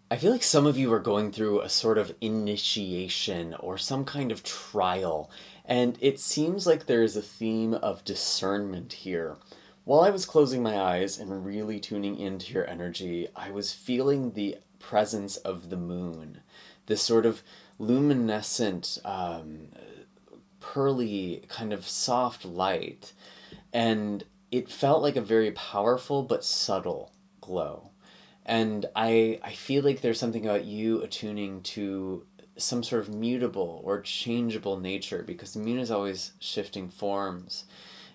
I feel like some of you are going through a sort of initiation or some kind of trial, and it seems like there is a theme of discernment here. While I was closing my eyes and really tuning into your energy, I was feeling the presence of the moon, this sort of luminescent, pearly, kind of soft light, and it felt like a very powerful but subtle glow. And I feel like there's something about you attuning to some sort of mutable or changeable nature because the moon is always shifting forms.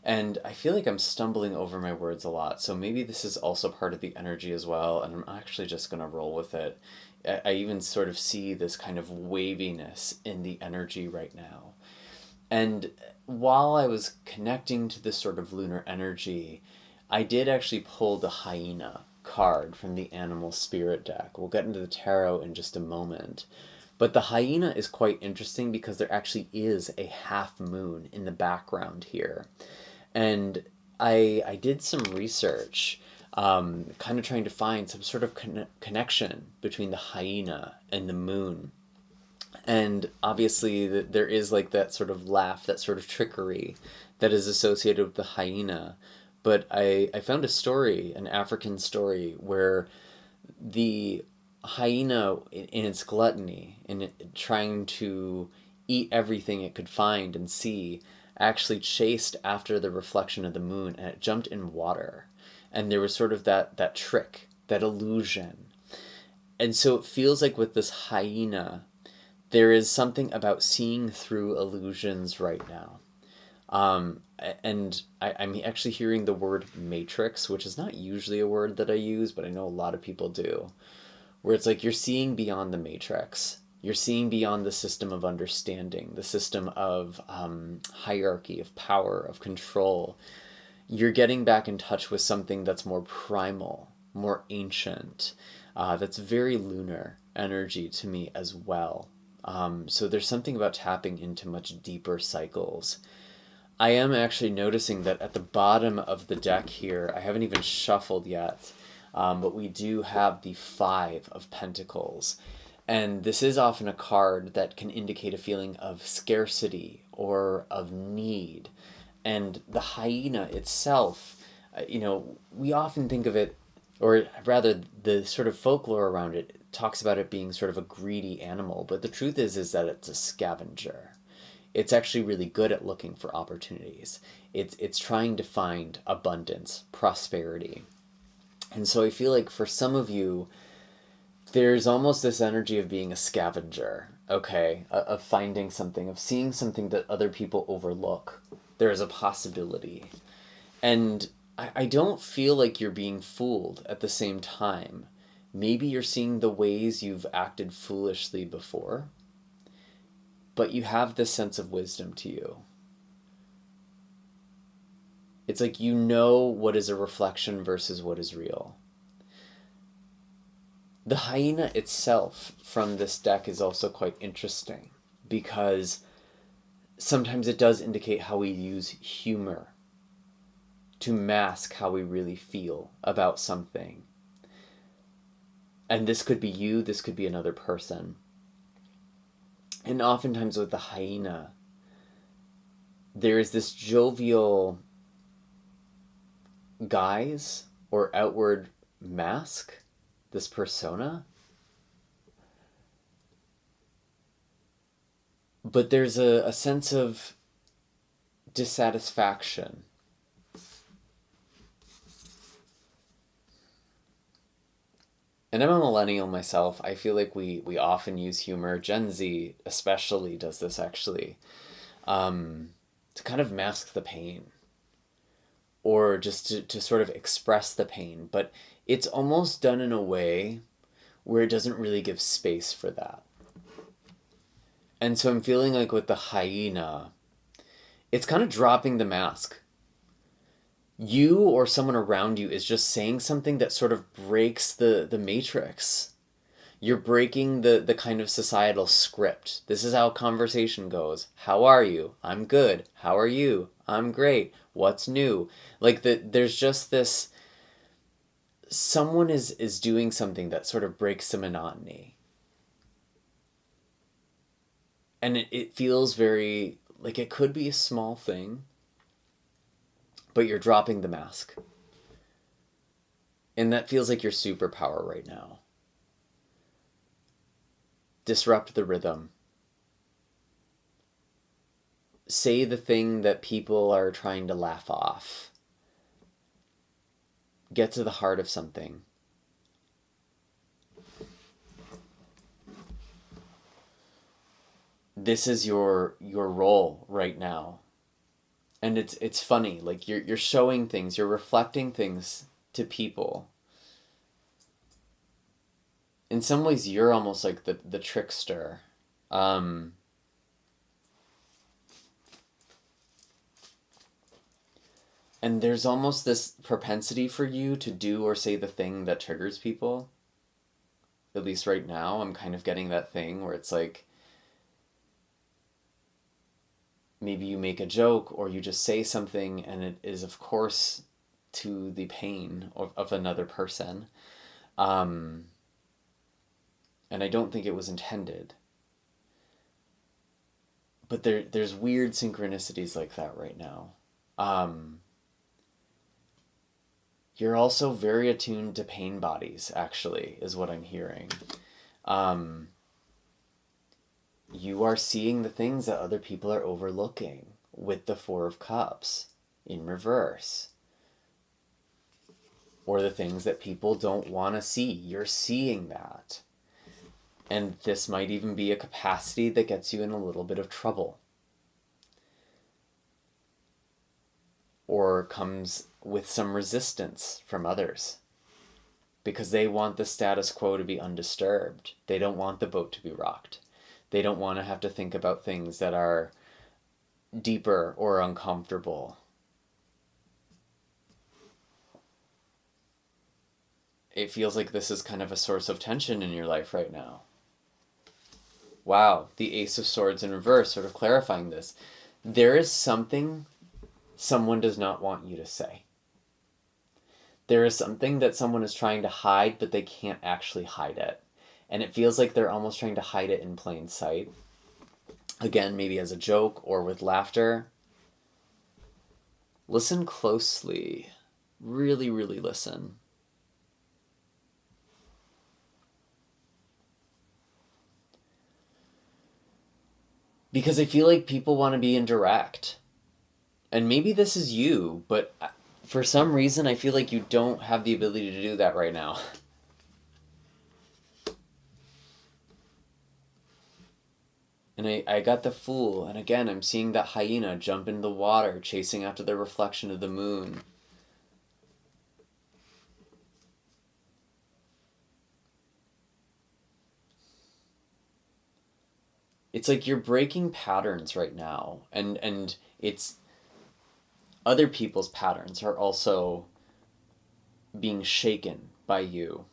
And I feel like I'm stumbling over my words a lot. So maybe this is also part of the energy as well. And I'm actually just going to roll with it. I even sort of see this kind of waviness in the energy right now. And while I was connecting to this sort of lunar energy, I did actually pull the hyena card from the animal spirit deck. We'll get into the tarot in just a moment. But the hyena is quite interesting because there actually is a half moon in the background here. And I did some research, kind of trying to find some sort of connection between the hyena and the moon. And obviously, there is like that sort of laugh, that sort of trickery that is associated with the hyena. But I found a story, an African story, where the hyena, in its gluttony, in it trying to eat everything it could find and see, actually chased after the reflection of the moon and it jumped in water. And there was sort of that trick, that illusion. And so it feels like with this hyena, there is something about seeing through illusions right now. And I'm actually hearing the word matrix, which is not usually a word that I use, but I know a lot of people do, where it's like you're seeing beyond the matrix. You're seeing beyond the system of understanding, the system of hierarchy, of power, of control. You're getting back in touch with something that's more primal, more ancient, that's very lunar energy to me as well. So there's something about tapping into much deeper cycles. I am actually noticing that at the bottom of the deck here, I haven't even shuffled yet, but we do have the Five of Pentacles. And this is often a card that can indicate a feeling of scarcity or of need. And the hyena itself, we often think of it, or rather the sort of folklore around it talks about it being sort of a greedy animal. But the truth is that it's a scavenger. It's actually really good at looking for opportunities. It's trying to find abundance, prosperity. And so I feel like for some of you, there's almost this energy of being a scavenger, okay? Of finding something, of seeing something that other people overlook. There is a possibility. And I don't feel like you're being fooled at the same time. Maybe you're seeing the ways you've acted foolishly before, but you have this sense of wisdom to you. It's like you know what is a reflection versus what is real. The hyena itself from this deck is also quite interesting because sometimes it does indicate how we use humor to mask how we really feel about something. And this could be you, this could be another person. And oftentimes with the hyena, there is this jovial guise or outward mask, this persona. But there's a sense of dissatisfaction. And I'm a millennial myself. I feel like we often use humor. Gen Z especially does this actually, to kind of mask the pain. Or just to sort of express the pain. But it's almost done in a way where it doesn't really give space for that. And so I'm feeling like with the hyena, it's kind of dropping the mask. You or someone around you is just saying something that sort of breaks the matrix. You're breaking the kind of societal script. This is how conversation goes. How are you? I'm good. How are you? I'm great. What's new? Like there's just this someone is doing something that sort of breaks the monotony. And it feels very, like it could be a small thing, but you're dropping the mask. And that feels like your superpower right now. Disrupt the rhythm. Say the thing that people are trying to laugh off. Get to the heart of something. This is your role right now. And it's funny, like you're showing things, you're reflecting things to people. In some ways, you're almost like the trickster. And there's almost this propensity for you to do or say the thing that triggers people. At least right now, I'm kind of getting that thing where it's like, maybe you make a joke or you just say something and it is, of course, to the pain of another person. And I don't think it was intended. But there's weird synchronicities like that right now. You're also very attuned to pain bodies, actually, is what I'm hearing. You are seeing the things that other people are overlooking with the Four of Cups in reverse. Or the things that people don't want to see. You're seeing that. And this might even be a capacity that gets you in a little bit of trouble. Or comes with some resistance from others. Because they want the status quo to be undisturbed. They don't want the boat to be rocked. They don't want to have to think about things that are deeper or uncomfortable. It feels like this is kind of a source of tension in your life right now. Wow, the Ace of Swords in reverse, sort of clarifying this. There is something someone does not want you to say. There is something that someone is trying to hide, but they can't actually hide it. And it feels like they're almost trying to hide it in plain sight. Again, maybe as a joke or with laughter. Listen closely. Really, really listen. Because I feel like people want to be indirect. And maybe this is you, but for some reason I feel like you don't have the ability to do that right now. And I got the Fool, and again I'm seeing that hyena jump into the water, chasing after the reflection of the moon. It's like you're breaking patterns right now, and it's other people's patterns are also being shaken by you.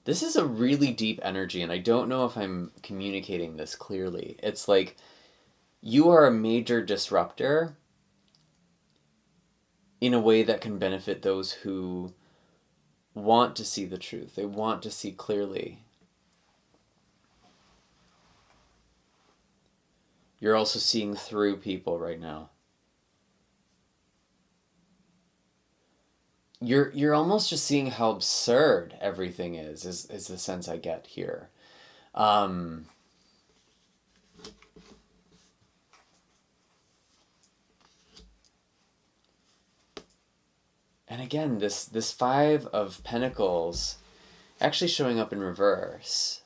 This is a really deep energy, and I don't know if I'm communicating this clearly. It's like you are a major disruptor in a way that can benefit those who want to see the truth. They want to see clearly. You're also seeing through people right now. You're almost just seeing how absurd everything is the sense I get here. And again, this Five of Pentacles actually showing up in reverse.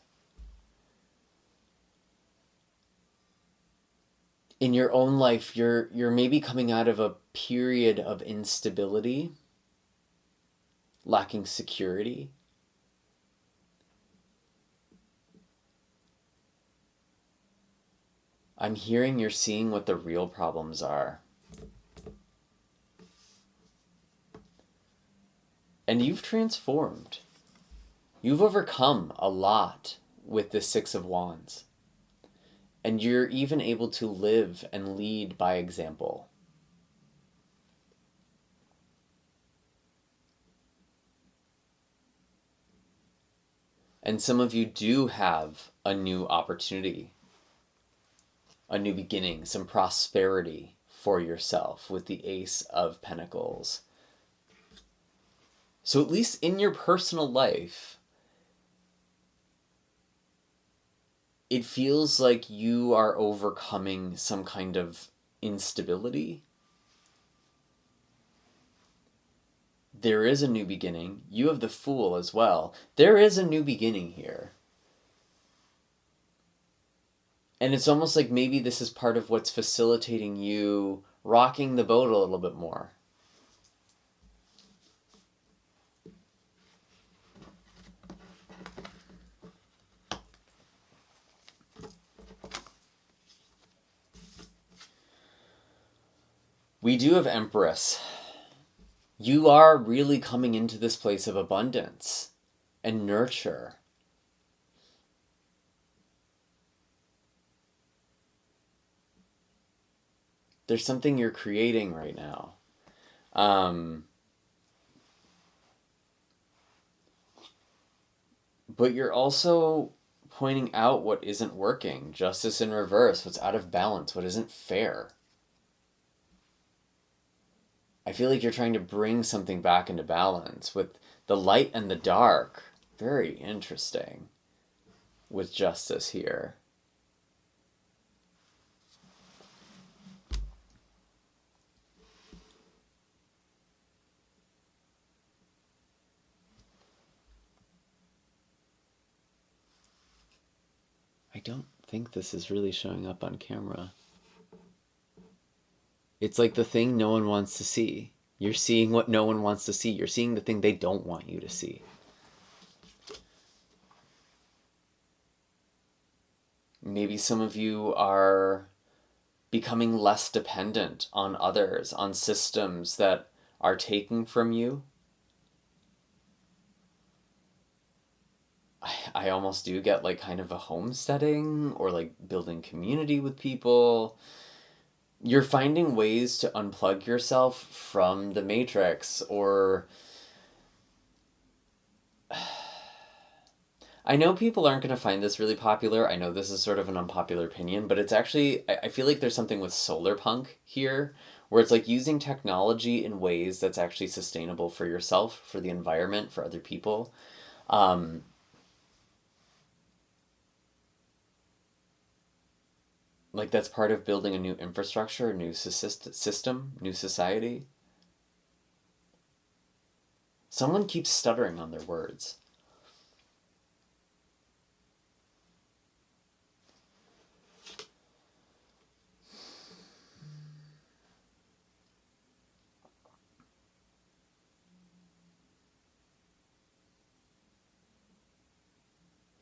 In your own life, you're maybe coming out of a period of instability, lacking security. I'm hearing you're seeing what the real problems are. And you've transformed. You've overcome a lot with the Six of Wands. And you're even able to live and lead by example. And some of you do have a new opportunity, a new beginning, some prosperity for yourself with the Ace of Pentacles. So at least in your personal life, it feels like you are overcoming some kind of instability. There is a new beginning. You have the Fool as well. There is a new beginning here. And it's almost like maybe this is part of what's facilitating you rocking the boat a little bit more. We do have Empress. You are really coming into this place of abundance and nurture. There's something you're creating right now. But you're also pointing out what isn't working. Justice in reverse, what's out of balance, what isn't fair. I feel like you're trying to bring something back into balance with the light and the dark. Very interesting with justice here. I don't think this is really showing up on camera. It's like the thing no one wants to see. You're seeing what no one wants to see. You're seeing the thing they don't want you to see. Maybe some of you are becoming less dependent on others, on systems that are taking from you. I almost do get like kind of a homesteading or like building community with people. You're finding ways to unplug yourself from the matrix, or I know people aren't going to find this really popular. I know this is sort of an unpopular opinion, but it's actually, I feel like there's something with solar punk here, where it's like using technology in ways that's actually sustainable for yourself, for the environment, for other people. Like that's part of building a new infrastructure, a new system, new society. Someone keeps stuttering on their words.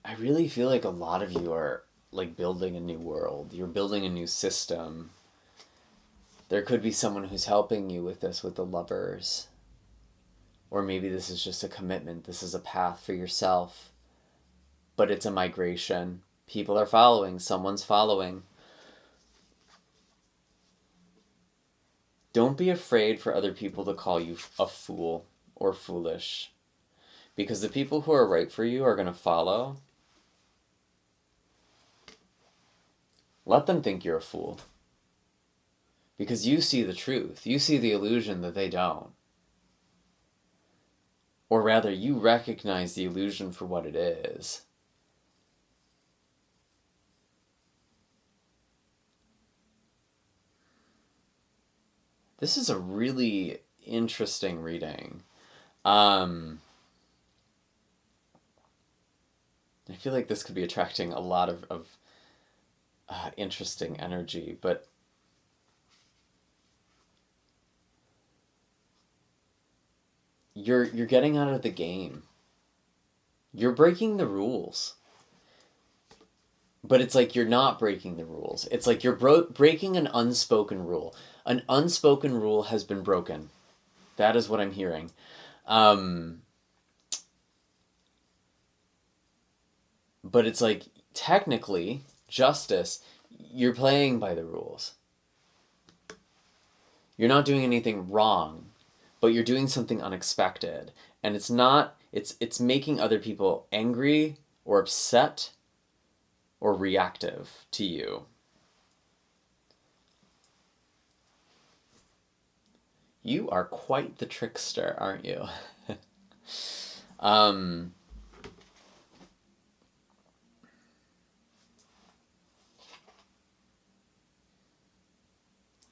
I really feel like a lot of you are like building a new world. You're building a new system. There could be someone who's helping you with this, with the Lovers. Or maybe this is just a commitment. This is a path for yourself. But it's a migration. People are following. Someone's following. Don't be afraid for other people to call you a fool or foolish. Because the people who are right for you are going to follow. Let them think you're a fool. Because you see the truth. You see the illusion that they don't. Or rather, you recognize the illusion for what it is. This is a really interesting reading. I feel like this could be attracting a lot of interesting energy, but you're getting out of the game. You're breaking the rules. But it's like you're not breaking the rules. It's like you're breaking an unspoken rule. An unspoken rule has been broken. That is what I'm hearing. But it's like, technically, justice, you're playing by the rules. You're not doing anything wrong, but you're doing something unexpected. And it's making other people angry or upset or reactive to you. You are quite the trickster, aren't you?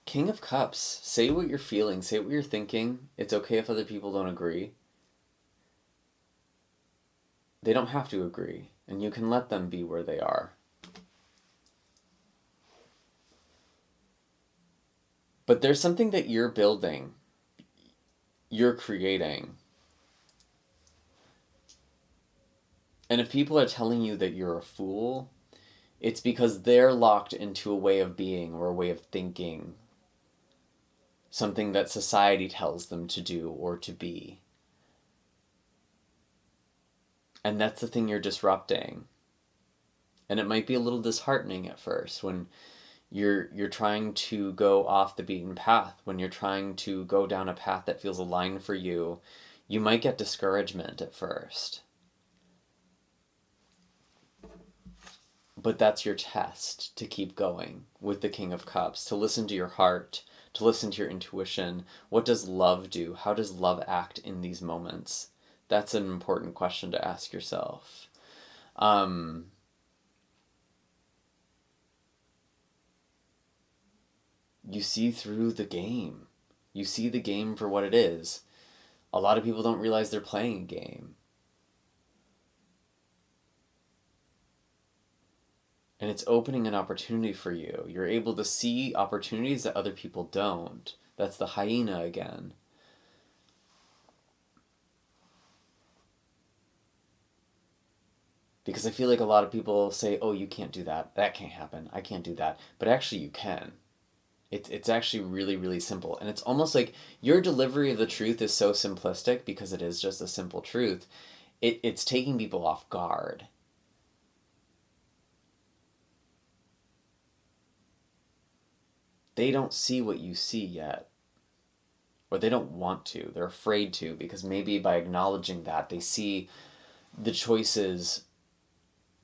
King of Cups. Say what you're feeling. Say what you're thinking. It's okay if other people don't agree. They don't have to agree, and you can let them be where they are. But there's something that you're building, you're creating. And if people are telling you that you're a fool, it's because they're locked into a way of being or a way of thinking, something that society tells them to do or to be. And that's the thing you're disrupting. And it might be a little disheartening at first when you're trying to go off the beaten path, when you're trying to go down a path that feels aligned for you. You might get discouragement at first. But that's your test to keep going with the King of Cups, to listen to your heart, to listen to your intuition. What does love do? How does love act in these moments? That's an important question to ask yourself. You see through the game. You see the game for what it is. A lot of people don't realize they're playing a game. And it's opening an opportunity for you. You're able to see opportunities that other people don't. That's the hyena again. Because I feel like a lot of people say, oh, you can't do that. That can't happen. I can't do that. But actually you can. It's actually really, really simple. And it's almost like your delivery of the truth is so simplistic because it is just a simple truth. It's taking people off guard. They don't see what you see yet. Or they don't want to. They're afraid to, because maybe by acknowledging that, they see the choices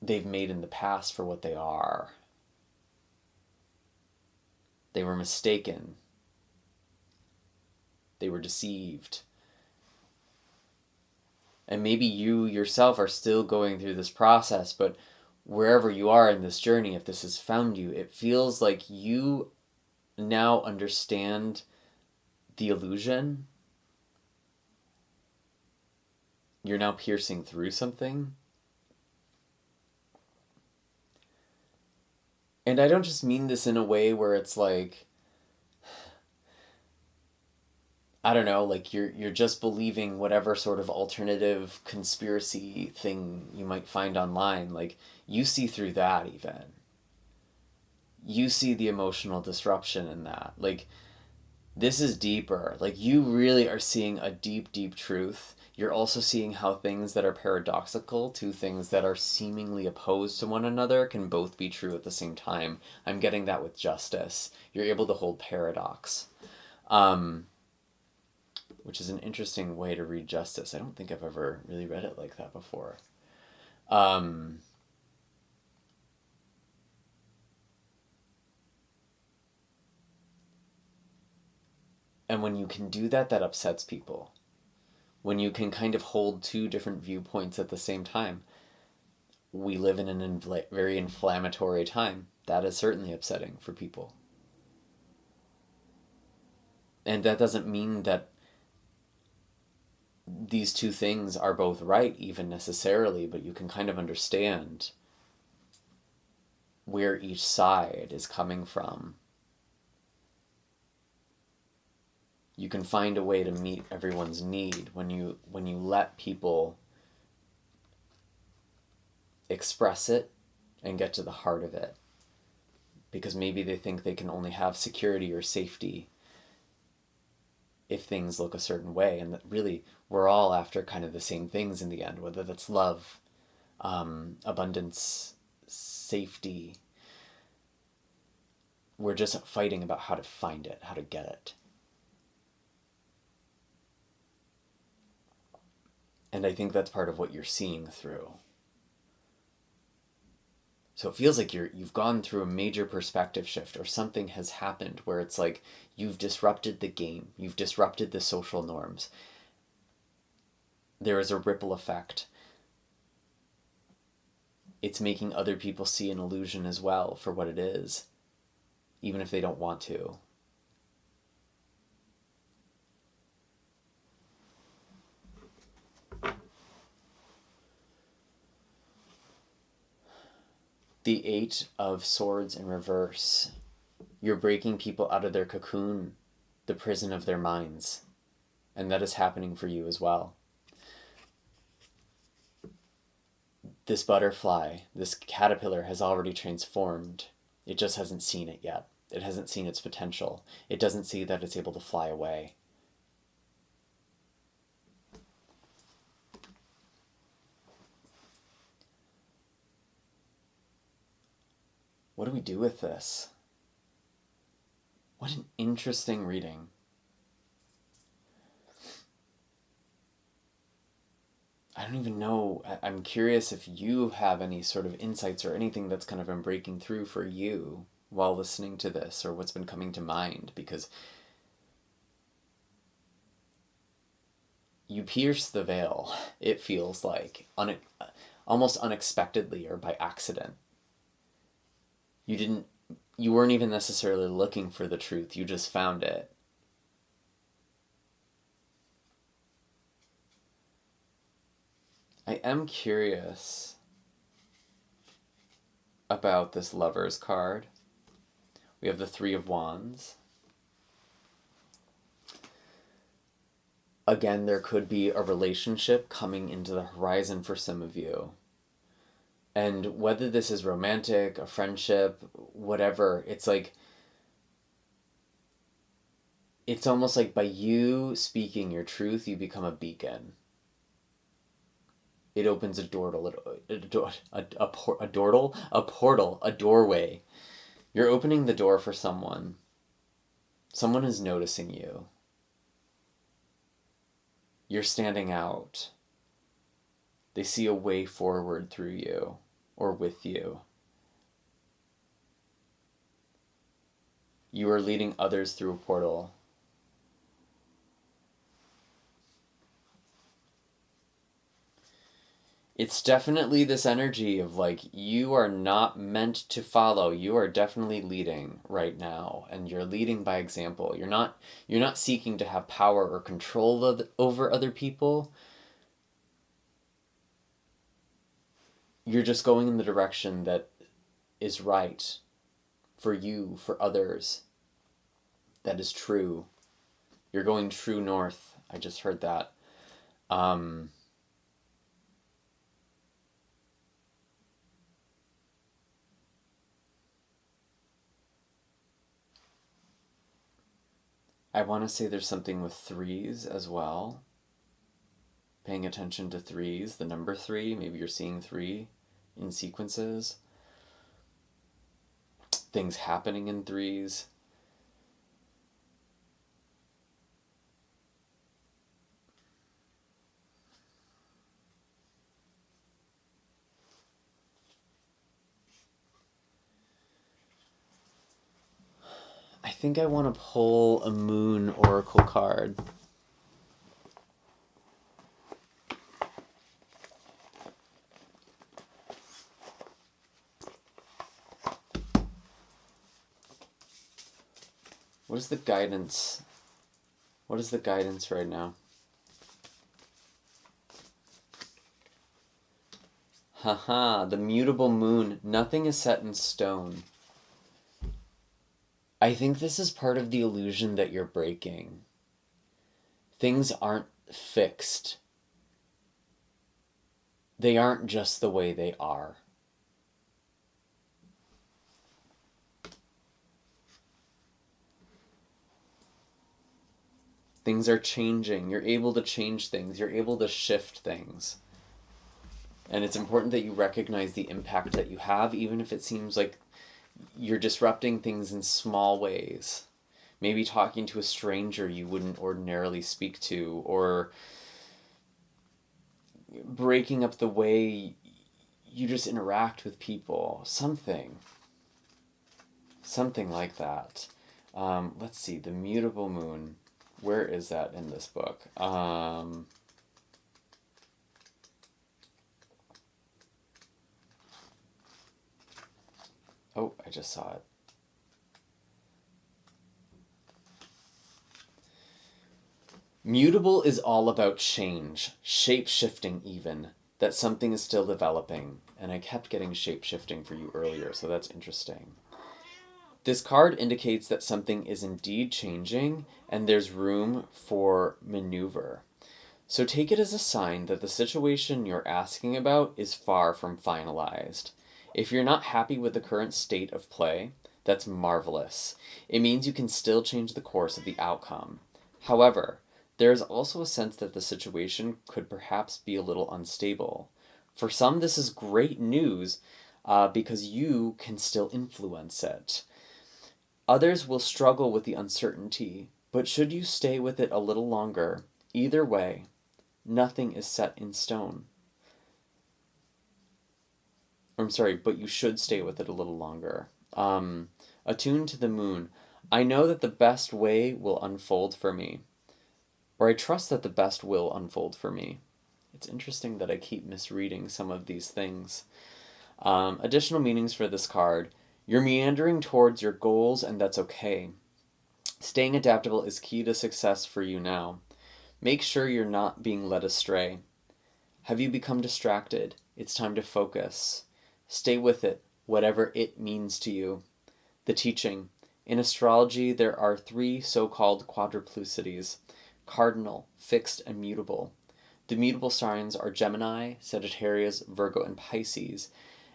they've made in the past for what they are. They were mistaken. They were deceived. And maybe you yourself are still going through this process, but wherever you are in this journey, if this has found you, it feels like you now understand the illusion. You're now piercing through something. And I don't just mean this in a way where it's like, I don't know, like you're just believing whatever sort of alternative conspiracy thing you might find online. Like, you see through that even. You see the emotional disruption in that. Like, this is deeper. Like, you really are seeing a deep, deep truth. You're also seeing how things that are paradoxical, two things that are seemingly opposed to one another, can both be true at the same time. I'm getting that with justice. You're able to hold paradox. Which is an interesting way to read justice. I don't think I've ever really read it like that before. And when you can do that, that upsets people. When you can kind of hold two different viewpoints at the same time. We live in an very inflammatory time. That is certainly upsetting for people. And that doesn't mean that these two things are both right, even necessarily, but you can kind of understand where each side is coming from. You can find a way to meet everyone's need when you let people express it and get to the heart of it. Because maybe they think they can only have security or safety if things look a certain way, and that really we're all after kind of the same things in the end, whether that's love, abundance, safety. We're just fighting about how to find it, how to get it. And I think that's part of what you're seeing through. So it feels like you've gone through a major perspective shift, or something has happened where it's like you've disrupted the game, you've disrupted the social norms. There is a ripple effect. It's making other people see an illusion as well for what it is, even if they don't want to. The Eight of Swords in reverse. You're breaking people out of their cocoon, the prison of their minds. And that is happening for you as well. This butterfly, this caterpillar has already transformed. It just hasn't seen it yet. It hasn't seen its potential. It doesn't see that it's able to fly away. What do we do with this? What an interesting reading. I don't even know. I'm curious if you have any sort of insights or anything that's kind of been breaking through for you while listening to this, or what's been coming to mind, because you pierce the veil, it feels like, almost unexpectedly or by accident. You weren't even necessarily looking for the truth, you just found it. I am curious about this Lovers card. We have the Three of Wands. Again, there could be a relationship coming into the horizon for some of you. And whether this is romantic, a friendship, whatever, it's like, it's almost like by you speaking your truth, you become a beacon. It opens a doorway. You're opening the door for someone. Someone is noticing you. You're standing out. They see a way forward through you or with you. You are leading others through a portal. It's definitely this energy of like, you are not meant to follow. You are definitely leading right now, and you're leading by example. You're not seeking to have power or control over other people. You're just going in the direction that is right for you, for others. That is true. You're going true north. I just heard that. I want to say there's something with threes as well. Paying attention to threes, the number 3, maybe you're seeing 3 in sequences. Things happening in threes. I think I want to pull a moon oracle card. What is the guidance? What is the guidance right now? Haha, the mutable moon. Nothing is set in stone. I think this is part of the illusion that you're breaking. Things aren't fixed. They aren't just the way they are. Things are changing. You're able to change things. You're able to shift things. And it's important that you recognize the impact that you have, even if it seems like you're disrupting things in small ways. Maybe talking to a stranger you wouldn't ordinarily speak to, or breaking up the way you just interact with people. Something like that. Let's see, the mutable moon. Where is that in this book? Oh, I just saw it. Mutable is all about change, shape-shifting even, that something is still developing. And I kept getting shape-shifting for you earlier, so that's interesting. This card indicates that something is indeed changing and there's room for maneuver. So take it as a sign that the situation you're asking about is far from finalized. If you're not happy with the current state of play, that's marvelous. It means you can still change the course of the outcome. However, there is also a sense that the situation could perhaps be a little unstable. For some, this is great news because you can still influence it. Others will struggle with the uncertainty, but should you stay with it a little longer, either way, nothing is set in stone. But you should stay with it a little longer. Attuned to the moon. I know that the best way will unfold for me. Or I trust that the best will unfold for me. It's interesting that I keep misreading some of these things. Additional meanings for this card. You're meandering towards your goals, and that's okay. Staying adaptable is key to success for you now. Make sure you're not being led astray. Have you become distracted? It's time to focus. Stay with it, whatever it means to you. The teaching. In astrology, there are 3 so-called quadruplicity: cardinal, fixed, and mutable. The mutable signs are Gemini, Sagittarius, Virgo, and Pisces.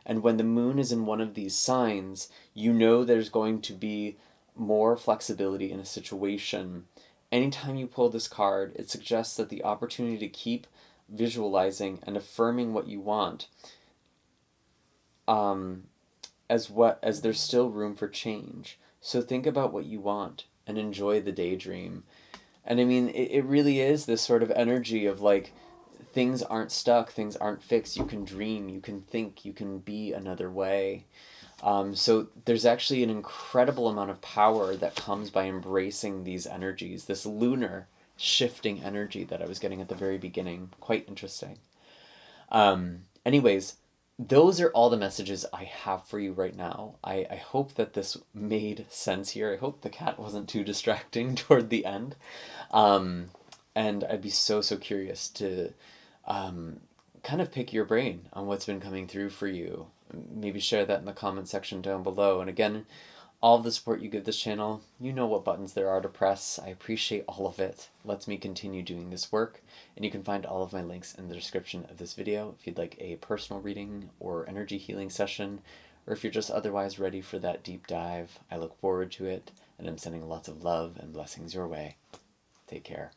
And when the moon is in one of these signs, you know there's going to be more flexibility in a situation. Anytime you pull this card, it suggests that the opportunity to keep visualizing and affirming what you want, as there's still room for change. So think about what you want and enjoy the daydream. And I mean, it really is this sort of energy of like, things aren't stuck, things aren't fixed. You can dream, you can think, you can be another way. So there's actually an incredible amount of power that comes by embracing these energies, this lunar shifting energy that I was getting at the very beginning. Quite interesting. Anyways, those are all the messages I have for you right now. I hope that this made sense here. I hope the cat wasn't too distracting toward the end. And I'd be so curious to kind of pick your brain on what's been coming through for you. Maybe share that in the comment section down below. And again, all of the support you give this channel, you know what buttons there are to press. I appreciate all of it. Lets me continue doing this work. And you can find all of my links in the description of this video if you'd like a personal reading or energy healing session, or if you're just otherwise ready for that deep dive. I look forward to it, and I'm sending lots of love and blessings your way. Take care.